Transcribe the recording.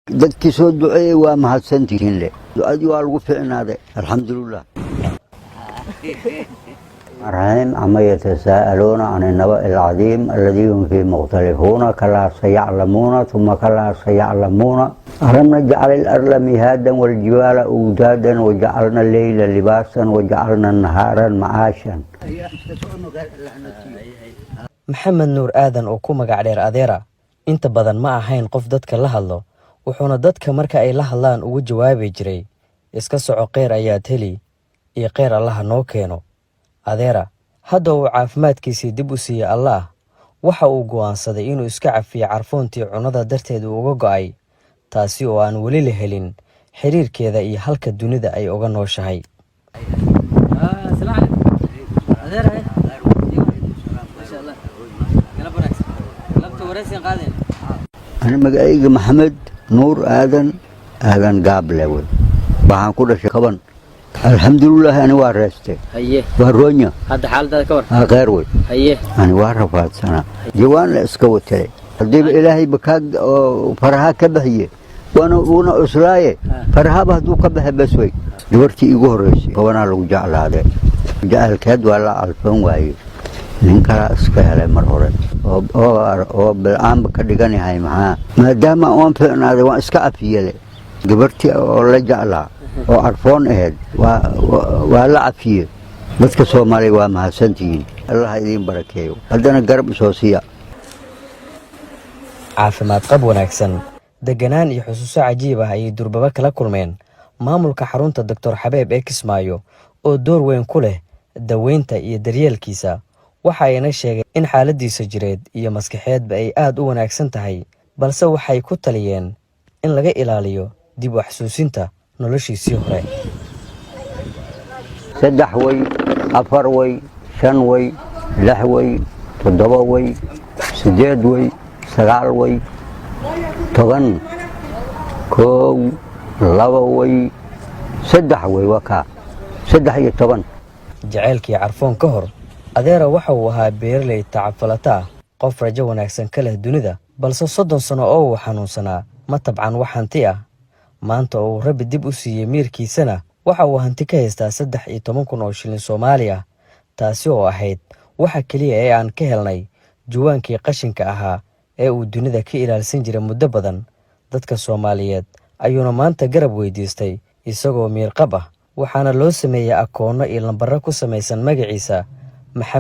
dadkii soo duceeyey waa mahadsantihiin leh ducadii waa lagu fiicnaaday alxamdulilah. الرحيم عما يتساءلون عن النبأ العظيم الذي هم فيه مختلفون كلا سيعلمون ثم كلا سيعلمون ألم نجعل الأرض مهادا والجبال أوتادا وجعلنا الليل لباسا وجعلنا النهار معاشا. محمد نور آدن oo ku magac dheer Adeera inta badan ma ahayn qof dadka la hadlo wuxuuna dadka marka ay la hadlaan ugu jawaabi jiray iska soco qeyr ayaad heli iyo qeyr Allah noo keeno. Adeera hadda uu caafimaadkiisii dib u siiyay Allah waxa uu go'aansaday inuu iska cafiyo carfoontii cunada darteed uga go'ay taasi oo aan wali la helin xiriirkeeda iyo halka dunida ay uga nooshahay. أنا مجايج محمد نور آدن قابله waxaan ku dhashay kaban alxamdulilah ani waa reestay waa roonya hadda xaaladda ka war khayr way ani waa rafaadsana jawaan la iska watay hadii ilaahay bakaad oo faraha ka bahiye wana uslaaye faraha haduu ka bahay bas way gabartii igu horeysay kabanaa lagu jeclaaday jacalkeed waa la alfan waaye nin kala iska helay mar hore oo bil'aan ka dhiganahay maxaa maadaama aan fiicnaaday waan iska afiyay gabartii oo la jeclaa oo arfoon ahayd waa la afiyay dadka Soomaaliya waa mahadsantihiin Allah idin barakeeyo haddana garab soo siiya caafimaad qab wanaagsan deganaan iyo xusuuso cajiib ah ay durbaba kala kulmeen maamulka xarunta Dr. Xabeeb ee Kismaayo oo door weyn ku leh daweynta iyo daryeelkiisa waxa ayna sheegay in xaaladiisa jireed iyo maskaxeedba ay aad u wanaagsan tahay balse waxay ku taliyeen in laga ilaaliyo dib u xasuusinta noloshiisii hore. 3 way 4 way 5 way 6 way 7 way 8 way 9 way 10 كو 2 way 3 way وكا 13 jaceylkii carfoon ka hor Adeera waxa uu ahaa beerley tacafalata qof rajo wanaagsan ka leh dunida balse 30 sano oo uu xanuunsanaa ma tabcan wax hanti ah maanta uu Rabbi dib u siiyay miirkiisana waxa uu hanti ka haystaa 13,000 oo shilin Soomaali ah taasi oo ahayd waxa kaliya ee aan ka helnay juwaankii qashinka ahaa ee uu dunida ka ilaalsan jiray muddo badan dadka Soomaaliyeed ayuuna maanta garab weydiistay isagoo miir qab ah waxaana loo sameeyay akoono iyo lambarro ku samaysan magaciisa